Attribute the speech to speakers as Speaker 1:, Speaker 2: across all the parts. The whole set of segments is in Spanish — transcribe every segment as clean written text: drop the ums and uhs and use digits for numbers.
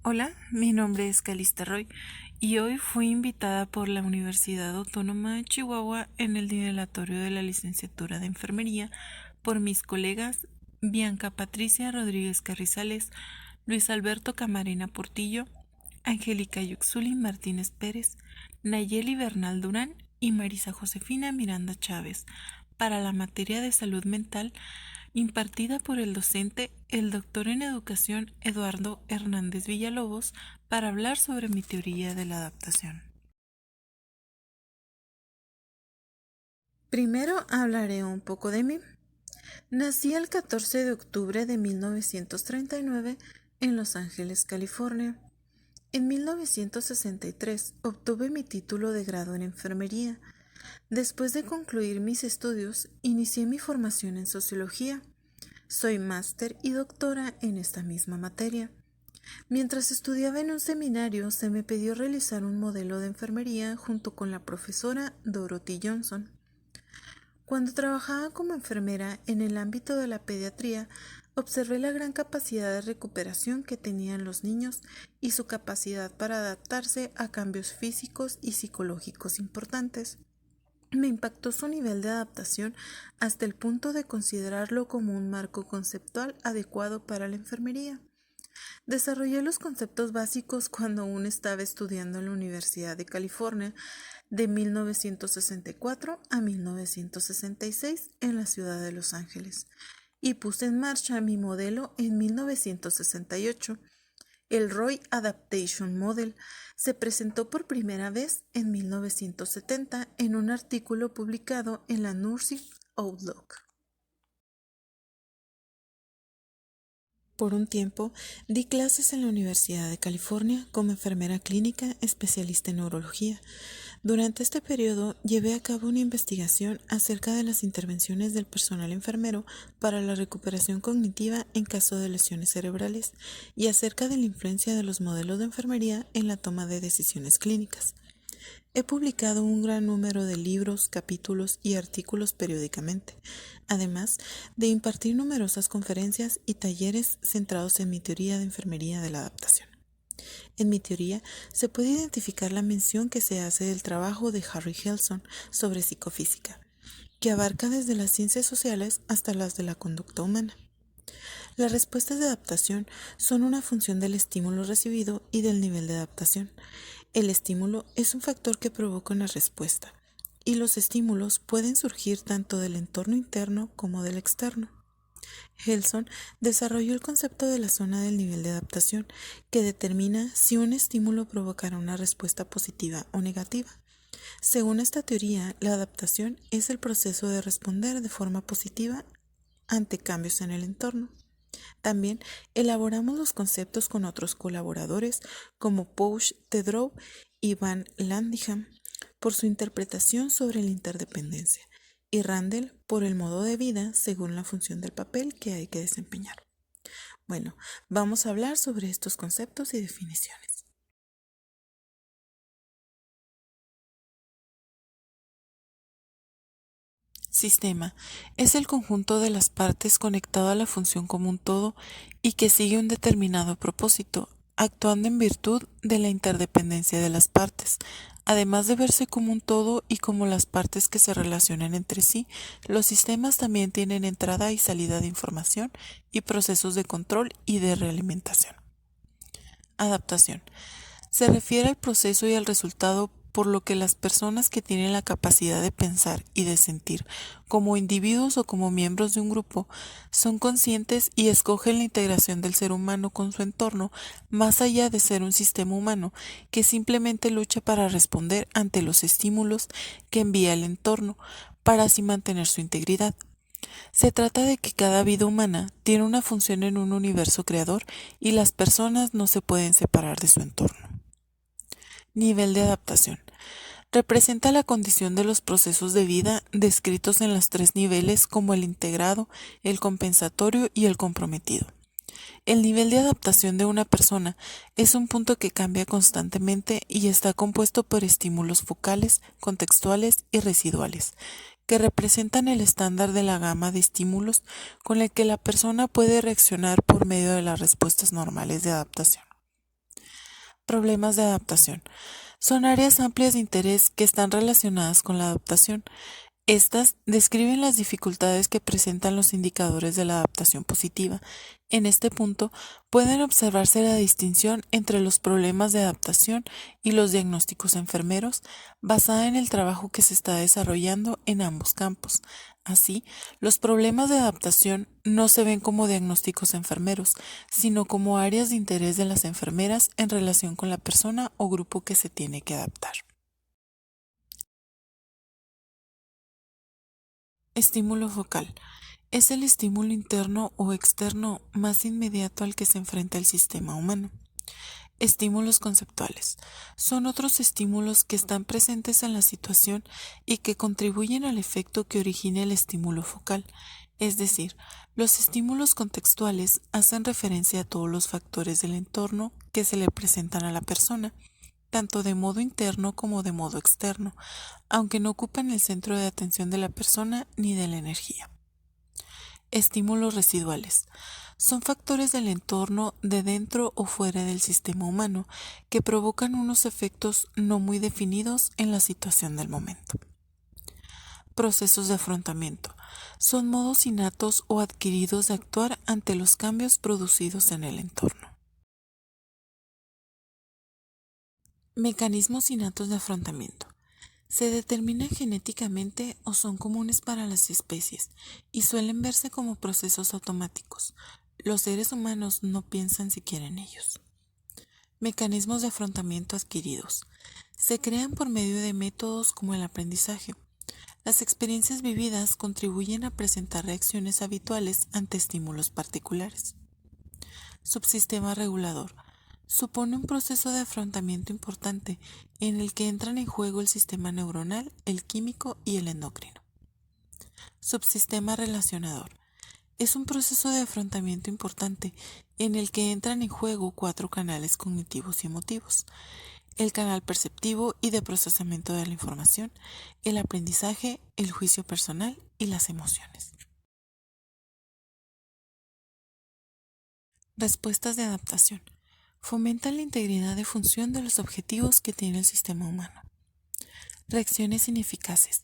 Speaker 1: Hola, mi nombre es Calista Roy y hoy fui invitada por la Universidad Autónoma de Chihuahua en el didelatorio de la licenciatura de Enfermería por mis colegas Bianca Patricia Rodríguez Carrizales, Luis Alberto Camarena Portillo, Angélica Yuxuli Martínez Pérez, Nayeli Bernal Durán y Marisa Josefina Miranda Chávez para la materia de salud mental impartida por el docente, el doctor en educación Eduardo Hernández Villalobos, para hablar sobre mi teoría de la adaptación. Primero hablaré un poco de mí. Nací el 14 de octubre de 1939 en Los Ángeles, California. En 1963 obtuve mi título de grado en enfermería. Después de concluir mis estudios, inicié mi formación en sociología. Soy máster y doctora en esta misma materia. Mientras estudiaba en un seminario, se me pidió realizar un modelo de enfermería junto con la profesora Dorothy Johnson. Cuando trabajaba como enfermera en el ámbito de la pediatría, observé la gran capacidad de recuperación que tenían los niños y su capacidad para adaptarse a cambios físicos y psicológicos importantes. Me impactó su nivel de adaptación hasta el punto de considerarlo como un marco conceptual adecuado para la enfermería. Desarrollé los conceptos básicos cuando aún estaba estudiando en la Universidad de California de 1964 a 1966 en la ciudad de Los Ángeles y puse en marcha mi modelo en 1968. El Roy Adaptation Model se presentó por primera vez en 1970 en un artículo publicado en la Nursing Outlook. Por un tiempo, di clases en la Universidad de California como enfermera clínica especialista en neurología. Durante este periodo, llevé a cabo una investigación acerca de las intervenciones del personal enfermero para la recuperación cognitiva en caso de lesiones cerebrales y acerca de la influencia de los modelos de enfermería en la toma de decisiones clínicas. He publicado un gran número de libros, capítulos y artículos periódicamente, además de impartir numerosas conferencias y talleres centrados en mi teoría de enfermería de la adaptación. En mi teoría se puede identificar la mención que se hace del trabajo de Harry Helson sobre psicofísica, que abarca desde las ciencias sociales hasta las de la conducta humana. Las respuestas de adaptación son una función del estímulo recibido y del nivel de adaptación. El estímulo es un factor que provoca una respuesta, y los estímulos pueden surgir tanto del entorno interno como del externo. Helson desarrolló el concepto de la zona del nivel de adaptación, que determina si un estímulo provocará una respuesta positiva o negativa. Según esta teoría, la adaptación es el proceso de responder de forma positiva ante cambios en el entorno. También elaboramos los conceptos con otros colaboradores como Pouch Tedrow y Van Landingham por su interpretación sobre la interdependencia y Randall por el modo de vida según la función del papel que hay que desempeñar. Bueno, vamos a hablar sobre estos conceptos y definiciones. Sistema es el conjunto de las partes conectado a la función como un todo y que sigue un determinado propósito, actuando en virtud de la interdependencia de las partes. Además de verse como un todo y como las partes que se relacionan entre sí, los sistemas también tienen entrada y salida de información y procesos de control y de realimentación. Adaptación. Se refiere al proceso y al resultado por lo que las personas que tienen la capacidad de pensar y de sentir, como individuos o como miembros de un grupo, son conscientes y escogen la integración del ser humano con su entorno, más allá de ser un sistema humano que simplemente lucha para responder ante los estímulos que envía el entorno, para así mantener su integridad. Se trata de que cada vida humana tiene una función en un universo creador y las personas no se pueden separar de su entorno. Nivel de adaptación. Representa la condición de los procesos de vida descritos en los tres niveles como el integrado, el compensatorio y el comprometido. El nivel de adaptación de una persona es un punto que cambia constantemente y está compuesto por estímulos focales, contextuales y residuales, que representan el estándar de la gama de estímulos con el que la persona puede reaccionar por medio de las respuestas normales de adaptación. Problemas de adaptación. Son áreas amplias de interés que están relacionadas con la adaptación. Estas describen las dificultades que presentan los indicadores de la adaptación positiva. En este punto, pueden observarse la distinción entre los problemas de adaptación y los diagnósticos enfermeros, basada en el trabajo que se está desarrollando en ambos campos. Así, los problemas de adaptación no se ven como diagnósticos enfermeros, sino como áreas de interés de las enfermeras en relación con la persona o grupo que se tiene que adaptar. Estímulo focal. Es el estímulo interno o externo más inmediato al que se enfrenta el sistema humano. Estímulos conceptuales. Son otros estímulos que están presentes en la situación y que contribuyen al efecto que origina el estímulo focal. Es decir, los estímulos contextuales hacen referencia a todos los factores del entorno que se le presentan a la persona, tanto de modo interno como de modo externo, aunque no ocupan el centro de atención de la persona ni de la energía. Estímulos residuales. Son factores del entorno de dentro o fuera del sistema humano que provocan unos efectos no muy definidos en la situación del momento. Procesos de afrontamiento. Son modos innatos o adquiridos de actuar ante los cambios producidos en el entorno. Mecanismos innatos de afrontamiento. Se determinan genéticamente o son comunes para las especies y suelen verse como procesos automáticos. Los seres humanos no piensan siquiera en ellos. Mecanismos de afrontamiento adquiridos. Se crean por medio de métodos como el aprendizaje. Las experiencias vividas contribuyen a presentar reacciones habituales ante estímulos particulares. Subsistema regulador. Supone un proceso de afrontamiento importante en el que entran en juego el sistema neuronal, el químico y el endocrino. Subsistema relacionador. Es un proceso de afrontamiento importante en el que entran en juego 4 canales cognitivos y emotivos: el canal perceptivo y de procesamiento de la información, el aprendizaje, el juicio personal y las emociones. Respuestas de adaptación. Fomentan la integridad de función de los objetivos que tiene el sistema humano. Reacciones ineficaces.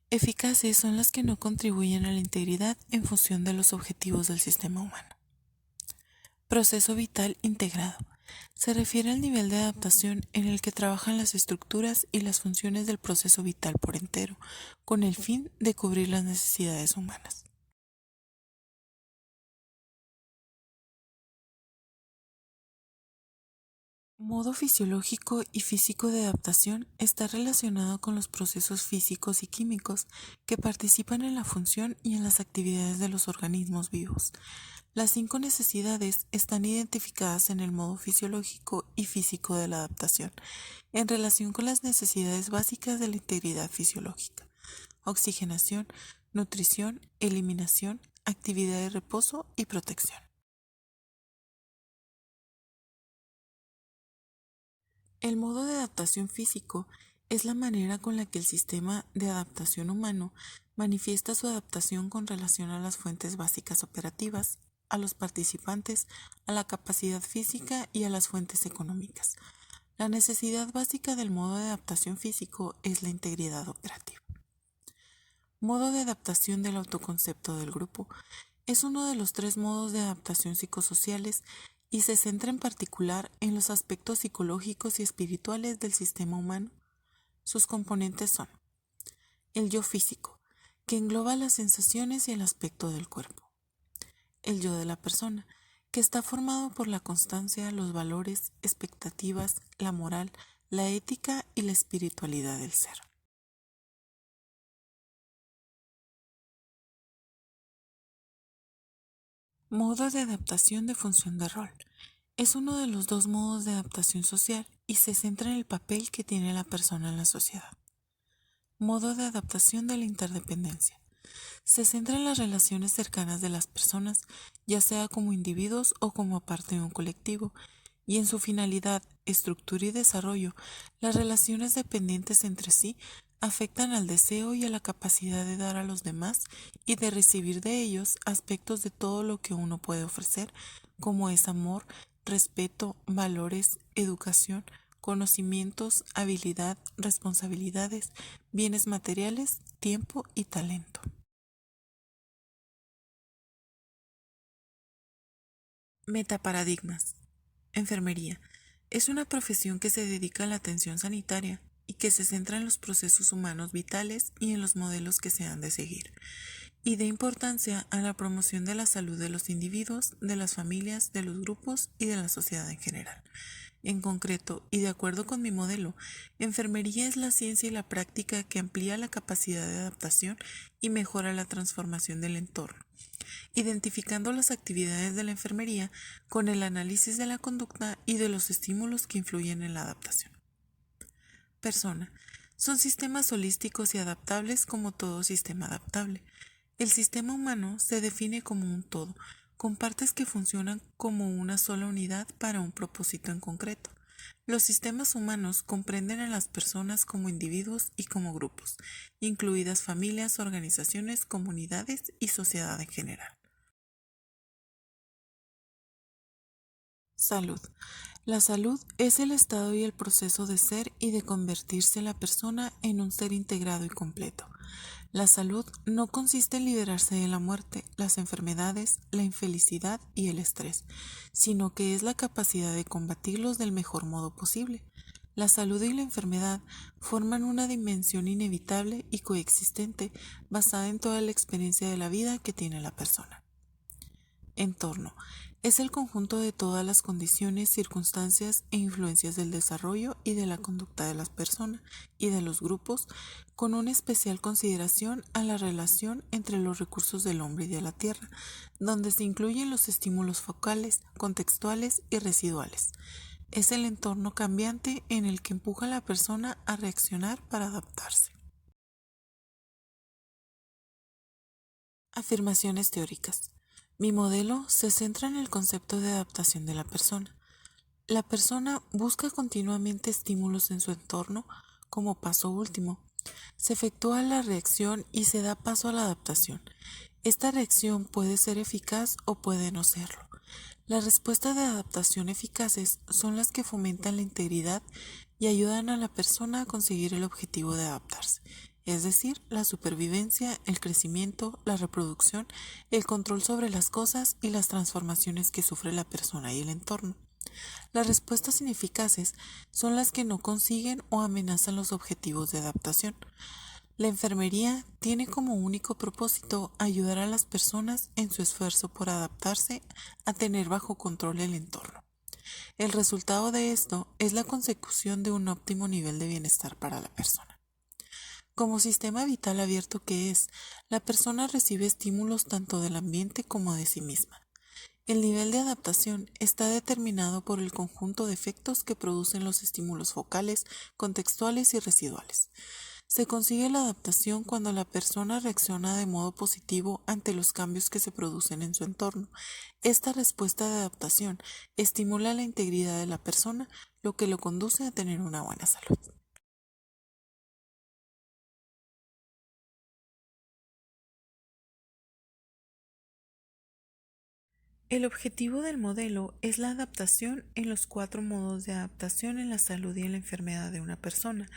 Speaker 1: Eficaces son las que no contribuyen a la integridad en función de los objetivos del sistema humano. Proceso vital integrado. Se refiere al nivel de adaptación en el que trabajan las estructuras y las funciones del proceso vital por entero, con el fin de cubrir las necesidades humanas. Modo fisiológico y físico de adaptación está relacionado con los procesos físicos y químicos que participan en la función y en las actividades de los organismos vivos. Las 5 necesidades están identificadas en el modo fisiológico y físico de la adaptación, en relación con las necesidades básicas de la integridad fisiológica: oxigenación, nutrición, eliminación, actividad de reposo y protección. El modo de adaptación físico es la manera con la que el sistema de adaptación humano manifiesta su adaptación con relación a las fuentes básicas operativas, a los participantes, a la capacidad física y a las fuentes económicas. La necesidad básica del modo de adaptación físico es la integridad operativa. Modo de adaptación del autoconcepto del grupo. Es uno de los 3 modos de adaptación psicosociales y se centra en particular en los aspectos psicológicos y espirituales del sistema humano. Sus componentes son: el yo físico, que engloba las sensaciones y el aspecto del cuerpo; el yo de la persona, que está formado por la constancia, los valores, expectativas, la moral, la ética y la espiritualidad del ser. Modo de adaptación de función de rol. Es uno de los 2 modos de adaptación social y se centra en el papel que tiene la persona en la sociedad. Modo de adaptación de la interdependencia. Se centra en las relaciones cercanas de las personas, ya sea como individuos o como parte de un colectivo, y en su finalidad, estructura y desarrollo, las relaciones dependientes entre sí afectan al deseo y a la capacidad de dar a los demás y de recibir de ellos aspectos de todo lo que uno puede ofrecer, como es amor, respeto, valores, educación, conocimientos, habilidad, responsabilidades, bienes materiales, tiempo y talento. Metaparadigmas. Enfermería. Es una profesión que se dedica a la atención sanitaria y que se centra en los procesos humanos vitales y en los modelos que se han de seguir, y de importancia a la promoción de la salud de los individuos, de las familias, de los grupos y de la sociedad en general. En concreto, y de acuerdo con mi modelo, enfermería es la ciencia y la práctica que amplía la capacidad de adaptación y mejora la transformación del entorno, identificando las actividades de la enfermería con el análisis de la conducta y de los estímulos que influyen en la adaptación. Persona. Son sistemas holísticos y adaptables como todo sistema adaptable. El sistema humano se define como un todo, con partes que funcionan como una sola unidad para un propósito en concreto. Los sistemas humanos comprenden a las personas como individuos y como grupos, incluidas familias, organizaciones, comunidades y sociedad en general. Salud. La salud es el estado y el proceso de ser y de convertirse la persona en un ser integrado y completo. La salud no consiste en liberarse de la muerte, las enfermedades, la infelicidad y el estrés, sino que es la capacidad de combatirlos del mejor modo posible. La salud y la enfermedad forman una dimensión inevitable y coexistente basada en toda la experiencia de la vida que tiene la persona. Entorno. Es el conjunto de todas las condiciones, circunstancias e influencias del desarrollo y de la conducta de las personas y de los grupos, con una especial consideración a la relación entre los recursos del hombre y de la tierra, donde se incluyen los estímulos focales, contextuales y residuales. Es el entorno cambiante en el que empuja a la persona a reaccionar para adaptarse. Afirmaciones teóricas. Mi modelo se centra en el concepto de adaptación de la persona. La persona busca continuamente estímulos en su entorno como paso último. Se efectúa la reacción y se da paso a la adaptación. Esta reacción puede ser eficaz o puede no serlo. Las respuestas de adaptación eficaces son las que fomentan la integridad y ayudan a la persona a conseguir el objetivo de adaptarse, es decir, la supervivencia, el crecimiento, la reproducción, el control sobre las cosas y las transformaciones que sufre la persona y el entorno. Las respuestas ineficaces son las que no consiguen o amenazan los objetivos de adaptación. La enfermería tiene como único propósito ayudar a las personas en su esfuerzo por adaptarse a tener bajo control el entorno. El resultado de esto es la consecución de un óptimo nivel de bienestar para la persona. Como sistema vital abierto que es, la persona recibe estímulos tanto del ambiente como de sí misma. El nivel de adaptación está determinado por el conjunto de efectos que producen los estímulos focales, contextuales y residuales. Se consigue la adaptación cuando la persona reacciona de modo positivo ante los cambios que se producen en su entorno. Esta respuesta de adaptación estimula la integridad de la persona, lo que lo conduce a tener una buena salud. El objetivo del modelo es la adaptación en los 4 modos de adaptación en la salud y en la enfermedad de una persona.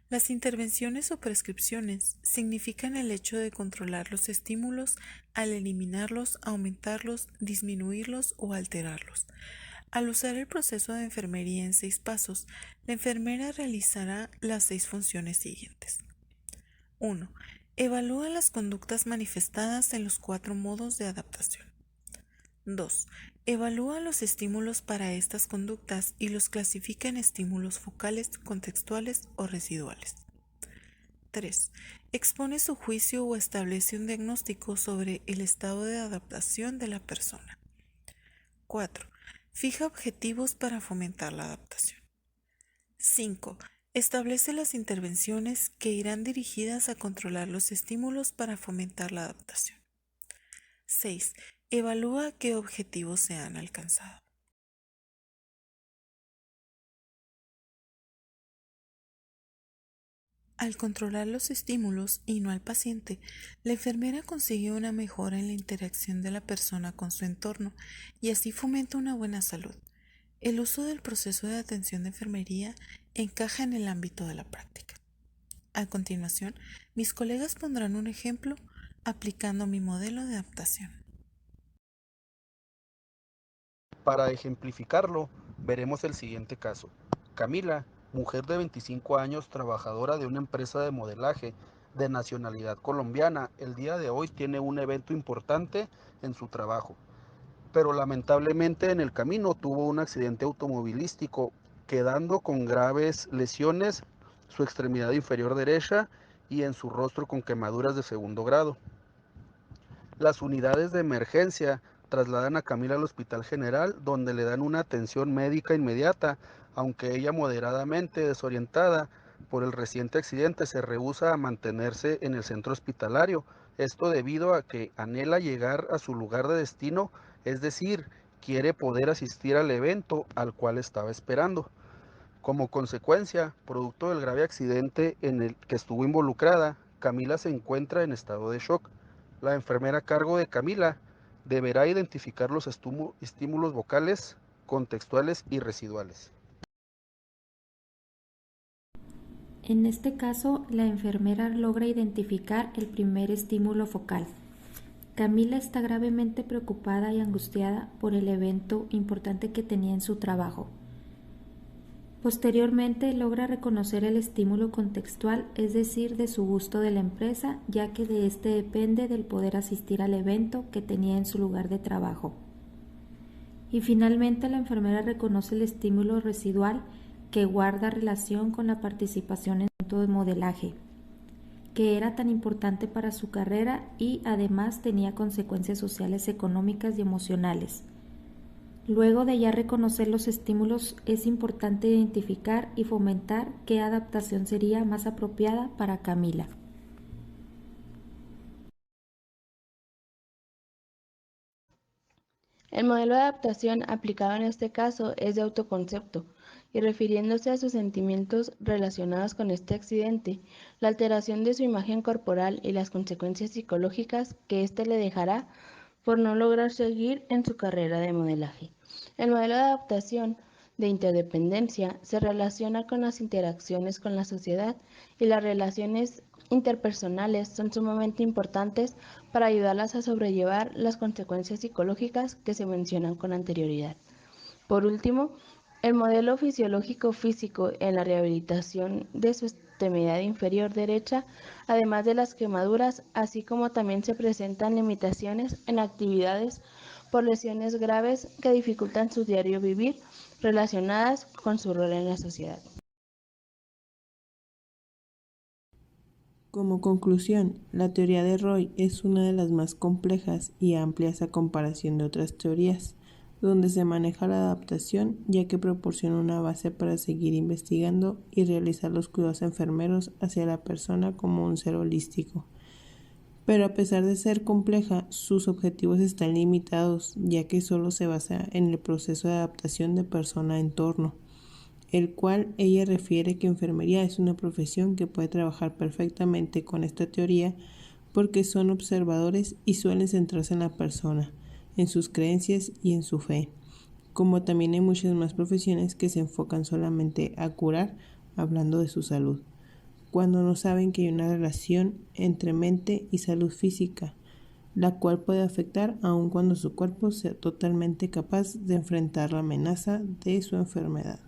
Speaker 1: Las intervenciones o prescripciones significan el hecho de controlar los estímulos al eliminarlos, aumentarlos, disminuirlos o alterarlos. Al usar el proceso de enfermería en 6 pasos, la enfermera realizará las 6 funciones siguientes. 1. Evalúa las conductas manifestadas en los 4 modos de adaptación. 2. Evalúa los estímulos para estas conductas y los clasifica en estímulos focales, contextuales o residuales. 3. Expone su juicio o establece un diagnóstico sobre el estado de adaptación de la persona. 4. Fija objetivos para fomentar la adaptación. 5. Establece las intervenciones que irán dirigidas a controlar los estímulos para fomentar la adaptación. 6. Evalúa qué objetivos se han alcanzado. Al controlar los estímulos y no al paciente, la enfermera consigue una mejora en la interacción de la persona con su entorno y así fomenta una buena salud. El uso del proceso de atención de enfermería encaja en el ámbito de la práctica. A continuación, mis colegas pondrán un ejemplo aplicando mi modelo de adaptación.
Speaker 2: Para ejemplificarlo, veremos el siguiente caso. Camila, mujer de 25 años, trabajadora de una empresa de modelaje de nacionalidad colombiana, el día de hoy tiene un evento importante en su trabajo, pero lamentablemente en el camino tuvo un accidente automovilístico, quedando con graves lesiones su extremidad inferior derecha y en su rostro con quemaduras de segundo grado. Las unidades de emergencia trasladan a Camila al Hospital General, donde le dan una atención médica inmediata, aunque ella, moderadamente desorientada por el reciente accidente, se rehúsa a mantenerse en el centro hospitalario. Esto debido a que anhela llegar a su lugar de destino, es decir, quiere poder asistir al evento al cual estaba esperando. Como consecuencia, producto del grave accidente en el que estuvo involucrada, Camila se encuentra en estado de shock. La enfermera a cargo de Camila deberá identificar los estímulos vocales, contextuales y residuales.
Speaker 3: En este caso, la enfermera logra identificar el primer estímulo focal. Camila está gravemente preocupada y angustiada por el evento importante que tenía en su trabajo. Posteriormente logra reconocer el estímulo contextual, es decir, de su gusto de la empresa, ya que de este depende del poder asistir al evento que tenía en su lugar de trabajo. Y finalmente la enfermera reconoce el estímulo residual que guarda relación con la participación en el evento de modelaje, que era tan importante para su carrera y además tenía consecuencias sociales, económicas y emocionales. Luego de ya reconocer los estímulos, es importante identificar y fomentar qué adaptación sería más apropiada para Camila.
Speaker 4: El modelo de adaptación aplicado en este caso es de autoconcepto y refiriéndose a sus sentimientos relacionados con este accidente, la alteración de su imagen corporal y las consecuencias psicológicas que éste le dejará por no lograr seguir en su carrera de modelaje. El modelo de adaptación de interdependencia se relaciona con las interacciones con la sociedad y las relaciones interpersonales son sumamente importantes para ayudarlas a sobrellevar las consecuencias psicológicas que se mencionan con anterioridad. Por último, el modelo fisiológico físico en la rehabilitación de su extremidad inferior derecha, además de las quemaduras, así como también se presentan limitaciones en actividades por lesiones graves que dificultan su diario vivir relacionadas con su rol en la sociedad.
Speaker 5: Como conclusión, la teoría de Roy es una de las más complejas y amplias a comparación de otras teorías, donde se maneja la adaptación, ya que proporciona una base para seguir investigando y realizar los cuidados enfermeros hacia la persona como un ser holístico. Pero a pesar de ser compleja, sus objetivos están limitados, ya que solo se basa en el proceso de adaptación de persona a entorno, el cual ella refiere que enfermería es una profesión que puede trabajar perfectamente con esta teoría porque son observadores y suelen centrarse en la persona, en sus creencias y en su fe, como también hay muchas más profesiones que se enfocan solamente a curar hablando de su salud, cuando no saben que hay una relación entre mente y salud física, la cual puede afectar aun cuando su cuerpo sea totalmente capaz de enfrentar la amenaza de su enfermedad.